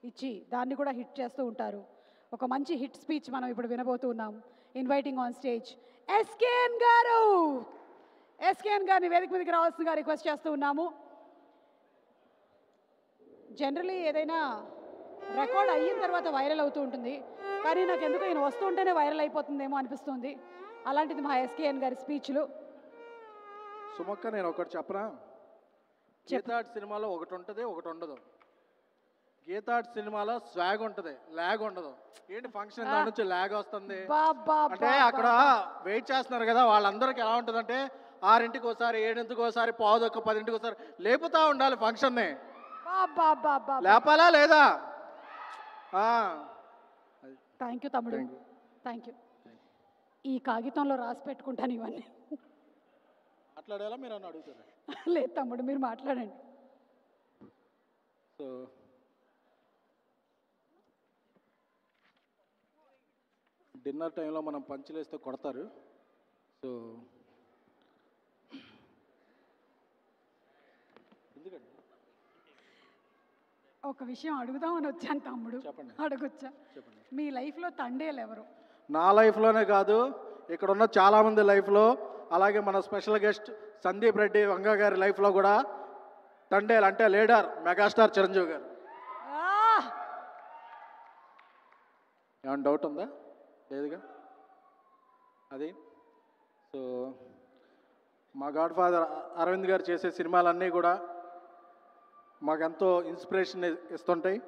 ఇచ్చి దాన్ని కూడా హిట్ చేస్తూ ఉంటారు. ఒక మంచి హిట్ స్పీచ్ మనం ఇప్పుడు వినబోతున్నాం. ఇన్వైటింగ్ ఆన్ స్టేజ్ ఎస్కేఎన్ గారు. ఎస్కేఎన్ గారిని వేదిక మీదకి రావాల్సిందిగా రిక్వెస్ట్ చేస్తూ ఉన్నాము. జనరలీ ఏదైనా రికార్డ్ అయిన తర్వాత వైరల్ అవుతూ ఉంటుంది, కానీ నాకు ఎందుకు ఈయన వస్తుంటేనే వైరల్ అయిపోతుందేమో అనిపిస్తుంది. అలాంటిది మా ఎస్కేఎన్ గారి స్పీచ్లు. సుమక్క, నేను ఒకటి చెప్పనా? గీతాడ్ సినిమాలో ఒకటి ఉంటుంది, ఒకటి ఉండదు. గీతాడ్ సినిమాలో స్వాగ్ ఉంటుంది, ల్యాగ్ ఉండదు. ఏంటి ఫంక్షన్ నుంచి ల్యాగ్ వస్తుంది అంటే అక్కడ వెయిట్ చేస్తున్నారు కదా వాళ్ళందరికీ ఎలా ఉంటుందంటే 6ంటికి ఒకసారి, 7ంటికి ఒకసారి, 9:15, 10ంటికి ఒకసారి లేపుతా ఉండాలి ఫంక్షన్ని. లేపాలా లేదా? థ్యాంక్ యూ తమ్ముడు, థ్యాంక్ యూ. ఈ కాగితంలో రాసి పెట్టుకుంటాను ఇవన్నీ. మాట్లాడేలా మీరు అని అడుగుతారు? లేదు తమ్ముడు, మీరు మాట్లాడండి. సో డిన్నర్ టైంలో మనం పంచులేస్తే కొడతారు. సో ఎందుకండి ఒక విషయం అడుగుదామని వచ్చాను తమ్ముడు. చెప్పండి. అడగొచ్చా? చెప్పండి. మీ లైఫ్లో తండేలు ఎవరు? నా లైఫ్లోనే కాదు, ఇక్కడ ఉన్న చాలామంది లైఫ్లో, అలాగే మన స్పెషల్ గెస్ట్ సందీప్ రెడ్డి వంగ గారి లైఫ్లో కూడా తండేలు అంటే లీడర్ మెగాస్టార్ చిరంజీవి గారు. ఏమైనా డౌట్ ఉందా? లేదుగా. అది సో మా గాడ్ ఫాదర్ అరవింద్ గారు చేసే సినిమాలన్నీ కూడా మాకెంతో ఇన్స్పిరేషన్ ఇస్తుంటాయి.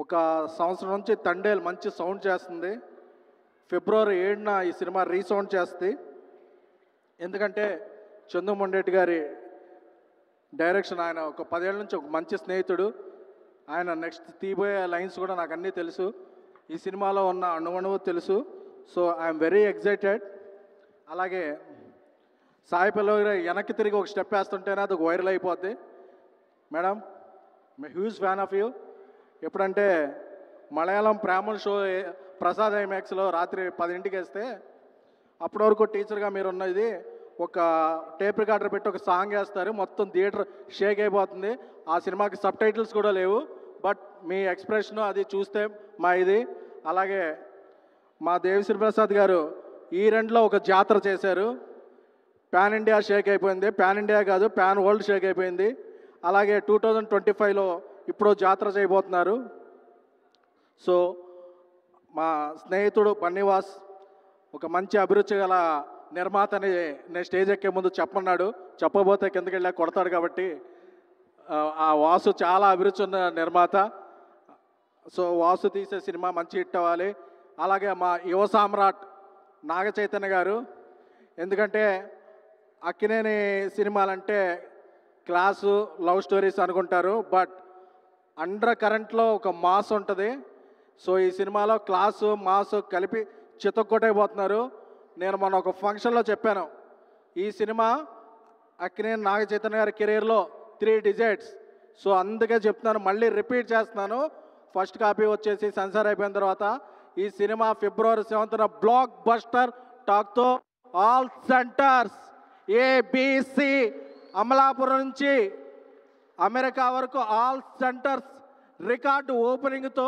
ఒక సంవత్సరం నుంచి తండేలు మంచి సౌండ్ చేస్తుంది. ఫిబ్రవరి 7న ఈ సినిమా రీసౌండ్ చేస్తుంది. ఎందుకంటే చందుమొండేటి గారి డైరెక్షన్. ఆయన ఒక 10 ఏళ్ళ నుంచి ఒక మంచి స్నేహితుడు. ఆయన నెక్స్ట్ తీయబోయే లైన్స్ కూడా నాకు అన్నీ తెలుసు. ఈ సినిమాలో ఉన్న అణువణువు తెలుసు. So I'm very excited. అలాగే సాయి పల్లవి వెనక్కి తిరిగి ఒక స్టెప్ వేస్తుంటేనే అది వైరల్ అయిపోద్ది. Madam, my huge fan of you. ఎప్పుడంటే మలయాళం ప్రేమల్ షో ప్రసాద్ ఐమాక్స్లో రాత్రి 10ంటికి వేస్తే అప్పటి వరకు టీచర్గా మీరు ఉన్నది ఒక టేప్ రికార్డర్ పెట్టి ఒక సాంగ్ వేస్తారు, మొత్తం థియేటర్ షేక్ అయిపోతుంది. ఆ సినిమాకి సబ్ టైటిల్స్ కూడా లేవు. బట్ మీ ఎక్స్ప్రెషన్ అది చూస్తే మా ఇది. అలాగే మా దేవిశ్రీ ప్రసాద్ గారు ఈ రెండులో ఒక జాతర చేశారు. పాన్ ఇండియా షేక్ అయిపోయింది. పాన్ ఇండియా కాదు, పాన్ వరల్డ్ షేక్ అయిపోయింది. అలాగే 2025లో ఇప్పుడు జాతర చేయబోతున్నారు. సో మా స్నేహితుడు బన్నీవాస్ ఒక మంచి అభిరుచి గల నిర్మాతని నేను స్టేజ్ ఎక్కే ముందు చెప్పమన్నాడు. చెప్పబోతే కిందకి వెళ్ళా కొడతాడు. కాబట్టి ఆ వాసు చాలా అభిరుచి ఉన్న నిర్మాత. సో వాసు తీసే సినిమా మంచి హిట్ అవ్వాలి. అలాగే మా యువ సామ్రాట్ నాగ చైతన్య గారు. ఎందుకంటే అక్కినేని సినిమాలంటే క్లాసు, లవ్ స్టోరీస్ అనుకుంటారు, బట్ అండర్ కరెంట్లో ఒక మాస్ ఉంటుంది. సో ఈ సినిమాలో క్లాసు మాసు కలిపి చితక్కొట్టైపోతున్నారు. నేను మొన్న ఒక ఫంక్షన్లో చెప్పాను, ఈ సినిమా అక్కినేని నాగ చైతన్య గారి కెరీర్లో 3 డిజిట్స్. సో అందుకే చెప్తున్నాను, మళ్ళీ రిపీట్ చేస్తున్నాను. ఫస్ట్ కాపీ వచ్చేసి సెన్సార్ అయిపోయిన తర్వాత ఈ సినిమా ఫిబ్రవరి 7న బ్లాక్ బస్టర్ టాక్తో ఆల్ సెంటర్స్ ABC అమలాపురం నుంచి అమెరికా వరకు ఆల్ సెంటర్స్ రికార్డు ఓపెనింగ్తో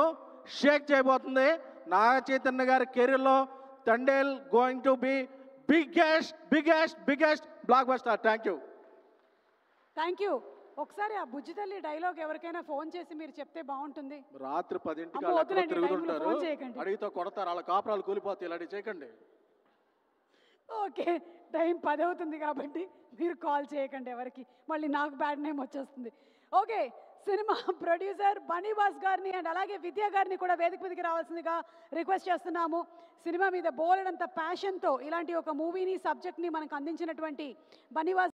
షేక్ చేయబోతుంది. నాగ చైతన్య గారి కెరీర్లో Thandel going to be biggest block buster. Thank you. ఒకసారి ఆ బుజ్జి తల్లి డైలాగ్ ఎవరికైనా ఫోన్ చేసి మీరు చెప్తే బాగుంటుంది. రాత్రి 10ంటికి వాళ్ళు తిరుగుతుంటారు, అడిగితో కొడతారు, వాళ్ళ కాపురాలు కూలిపోతాయి. ఇలాంటివి చేయకండి. ఓకే, టైం 10 అవుతుంది కాబట్టి మీరు కాల్ చేయకండి ఎవరికి, మళ్ళీ నాకు బ్యాడ్ నేమ్ వచ్చేస్తుంది. ఓకే, సినిమా ప్రొడ్యూసర్ బన్నీవాస్ గారిని అండ్ అలాగే విద్యా గారిని కూడా వేదిక మీదకి రావాల్సిందిగా రిక్వెస్ట్ చేస్తున్నాము. సినిమా మీద బోలెడంత ప్యాషన్తో ఇలాంటి ఒక మూవీని, సబ్జెక్ట్ని మనకు అందించినటువంటి బన్నీవాస్